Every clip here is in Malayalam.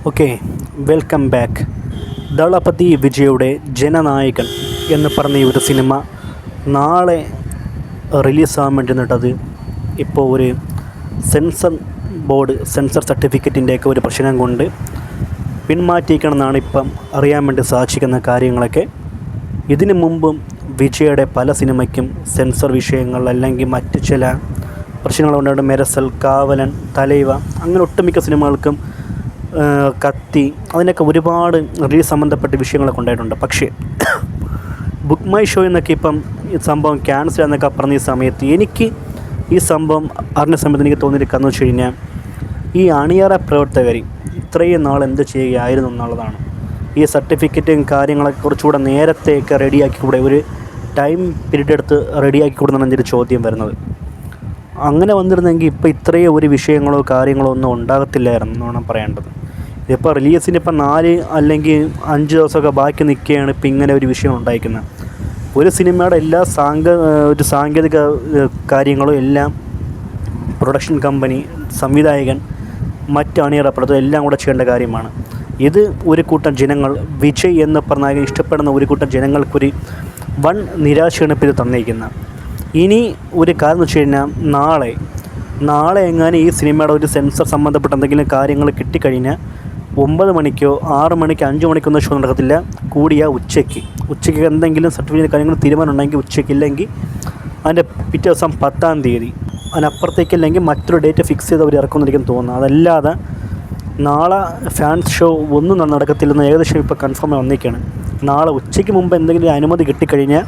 Okay, welcome back. ദളപതി വിജയുടെ ജനനായകൻ എന്ന് പറഞ്ഞ ഈ ഒരു സിനിമ നാളെ റിലീസാകാൻ വേണ്ടി നിന്നിട്ടത് ഇപ്പോൾ ഒരു സെൻസർ ബോർഡ് സർട്ടിഫിക്കറ്റിൻ്റെയൊക്കെ ഒരു പ്രശ്നം കൊണ്ട് പിന്മാറ്റിക്കണമെന്നാണ് ഇപ്പം അറിയാൻ വേണ്ടി സാധിക്കുന്ന കാര്യങ്ങളൊക്കെ. ഇതിനു മുമ്പും വിജയുടെ പല സിനിമയ്ക്കും സെൻസർ വിഷയങ്ങൾ അല്ലെങ്കിൽ മറ്റ് ചില പ്രശ്നങ്ങളുണ്ടായിട്ട് മെരസൽ, കാവലൻ, തലൈവ അങ്ങനെ ഒട്ടുമിക്ക സിനിമകൾക്കും കത്തി അതിനൊക്കെ ഒരുപാട് റിലീസ് സംബന്ധപ്പെട്ട വിഷയങ്ങളൊക്കെ ഉണ്ടായിട്ടുണ്ട്. പക്ഷേ ബുക്ക് മൈ ഷോ എന്നൊക്കെ ഇപ്പം ഈ സംഭവം ക്യാൻസൽ എന്നൊക്കെ പറഞ്ഞ ഈ സമയത്ത് എനിക്ക് ഈ സംഭവം അറിഞ്ഞ സമയത്ത് എനിക്ക് തോന്നിയിരിക്കുകയെന്ന് വെച്ച് കഴിഞ്ഞാൽ ഈ അണിയറ പ്രവർത്തകർ ഇത്രയും നാൾ എന്ത് ചെയ്യുകയായിരുന്നു എന്നുള്ളതാണ്. ഈ സർട്ടിഫിക്കറ്റും കാര്യങ്ങളൊക്കെ കുറച്ചുകൂടെ നേരത്തെയൊക്കെ റെഡിയാക്കിക്കൂടെ, ഒരു ടൈം പീരീഡ് എടുത്ത് റെഡിയാക്കിക്കൂടുന്നാണ് എൻ്റെ ഒരു ചോദ്യം വരുന്നത്. അങ്ങനെ വന്നിരുന്നെങ്കിൽ ഇപ്പോൾ ഇത്രയും ഒരു വിഷയങ്ങളോ കാര്യങ്ങളോ ഒന്നും ഉണ്ടാകത്തില്ലായിരുന്നു എന്നാണ് പറയേണ്ടത്. ഇതിപ്പോൾ റിലീസിന് ഇപ്പം 4 അല്ലെങ്കിൽ 5 ദിവസമൊക്കെ ബാക്കി നിൽക്കുകയാണ് ഇപ്പം ഇങ്ങനെ ഒരു വിഷയം ഉണ്ടായിരിക്കുന്നത്. ഒരു സിനിമയുടെ എല്ലാ സാങ്കേതിക കാര്യങ്ങളും എല്ലാം പ്രൊഡക്ഷൻ കമ്പനി, സംവിധായകൻ, മറ്റ് അണിയറപ്പുറത്ത് എല്ലാം കൂടെ ചെയ്യേണ്ട കാര്യമാണ്. ഇത് ഒരു കൂട്ടം ജനങ്ങൾ, വിജയ് എന്ന് പറഞ്ഞാൽ ഇഷ്ടപ്പെടുന്ന ഒരു കൂട്ടം ജനങ്ങൾക്കൊരു വൻ നിരാശയാണ് ഇപ്പോൾ ഇത് തന്നിരിക്കുന്നത്. ഇനി ഒരു കാര്യം എന്ന് വെച്ച് കഴിഞ്ഞാൽ നാളെ എങ്ങാനും ഈ സിനിമയുടെ ഒരു സെൻസർ സംബന്ധപ്പെട്ട എന്തെങ്കിലും കാര്യങ്ങൾ കിട്ടിക്കഴിഞ്ഞാൽ 9 മണിക്കോ 6 മണിക്കോ 5 മണിക്കൊന്നും ഷോ നടക്കത്തില്ല. കൂടിയ ഉച്ചയ്ക്ക് എന്തെങ്കിലും സർട്ടിഫിക്കറ്റ് കാര്യങ്ങൾ തീരുമാനമുണ്ടെങ്കിൽ ഉച്ചയ്ക്കില്ലെങ്കിൽ അതിൻ്റെ പിറ്റേ ദിവസം 10-ാം തീയതി, അതിനപ്പുറത്തേക്കില്ലെങ്കിൽ മറ്റൊരു ഡേറ്റ് ഫിക്സ് ചെയ്ത് അവർ ഇറക്കുമെന്നിരിക്കും തോന്നുന്നു. അതല്ലാതെ നാളെ ഫാൻസ് ഷോ ഒന്നും നടക്കത്തില്ലെന്ന് ഏകദേശം ഇപ്പോൾ കൺഫേം വന്നിരിക്കുകയാണ്. നാളെ ഉച്ചയ്ക്ക് മുമ്പ് എന്തെങ്കിലും അനുമതി കിട്ടിക്കഴിഞ്ഞാൽ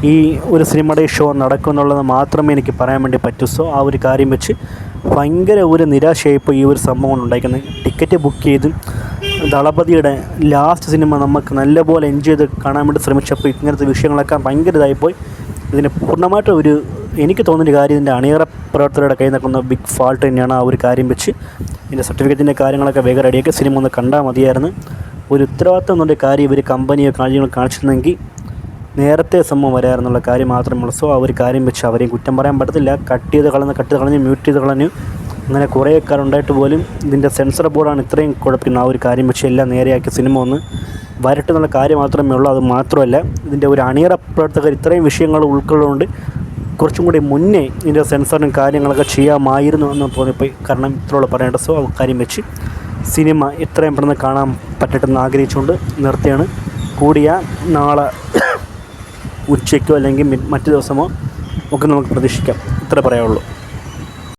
ഈ ഒരു സിനിമയുടെ ഷോ നടക്കുമെന്നുള്ളത് മാത്രമേ എനിക്ക് പറയാൻ വേണ്ടി പറ്റൂ. സോ ആ ഒരു കാര്യം വെച്ച് ഭയങ്കര ഒരു നിരാശയായിപ്പോൾ ഈ ഒരു സംഭവം ഉണ്ടായിരിക്കുന്നത്. ടിക്കറ്റ് ബുക്ക് ചെയ്ത് ദളപതിയുടെ ലാസ്റ്റ് സിനിമ നമുക്ക് നല്ലപോലെ എൻജോയ് ചെയ്ത് കാണാൻ വേണ്ടി ശ്രമിച്ചപ്പോൾ ഇങ്ങനത്തെ വിഷയങ്ങളൊക്കെ ഭയങ്കര ഇതായിപ്പോയി. ഇതിന് പൂർണ്ണമായിട്ട് എനിക്ക് തോന്നുന്ന കാര്യം ഇതിൻ്റെ അണിയറ പ്രവർത്തകരുടെ കയ്യിൽ നിൽക്കുന്ന ബിഗ് ഫാൾട്ട് തന്നെയാണ്. ആ ഒരു കാര്യം വെച്ച് ഇതിൻ്റെ സർട്ടിഫിക്കറ്റിൻ്റെ കാര്യങ്ങളൊക്കെ വേഗം റെഡിയാക്കി സിനിമ ഒന്ന് കണ്ടാൽ മതിയായിരുന്നു. ഒരു ഉത്തരവാദിത്തം എന്നുള്ള കാര്യം ഇവർ കമ്പനിയോ കാര്യങ്ങൾ കാണിച്ചിരുന്നെങ്കിൽ നേരത്തെ സംഭവം വരാമെന്നുള്ള കാര്യം മാത്രമേ ഉള്ളൂ. സോ ആ ഒരു കാര്യം വെച്ച് അവരെയും കുറ്റം പറയാൻ പറ്റത്തില്ല. കട്ട് ചെയ്ത് കളഞ്ഞ് മ്യൂട്ട് ചെയ്ത് കളഞ്ഞു അങ്ങനെ കുറേ കാലമുണ്ടായിട്ട് പോലും ഇതിൻ്റെ സെൻസർ ബോർഡാണ് ഇത്രയും കുഴപ്പമില്ല. ആ ഒരു കാര്യം വെച്ച് എല്ലാം നേരെയാക്കി സിനിമ ഒന്ന് വരട്ടെ എന്നുള്ള കാര്യം മാത്രമേ ഉള്ളൂ. അത് മാത്രമല്ല, ഇതിൻ്റെ ഒരു അണിയറ പ്രവർത്തകർ ഇത്രയും വിഷയങ്ങൾ ഉൾക്കൊള്ളുകൊണ്ട് കുറച്ചും കൂടി മുന്നേ ഇതിൻ്റെ സെൻസറിനും കാര്യങ്ങളൊക്കെ ചെയ്യാമായിരുന്നു എന്ന് തോന്നിപ്പോയി. കാരണം ഇത്രയുള്ള പറയേണ്ട. സോ ആ കാര്യം വെച്ച് സിനിമ എത്രയും പെട്ടെന്ന് കാണാൻ പറ്റട്ടെന്ന് ആഗ്രഹിച്ചുകൊണ്ട് നിർത്തിയാണ്. കൂടിയ നാളെ ഉച്ചയ്ക്കോ അല്ലെങ്കിൽ മറ്റു ദിവസമോ ഒക്കെ നമുക്ക് പ്രതീക്ഷിക്കാം. ഇത്ര പറയാനുള്ളൂ.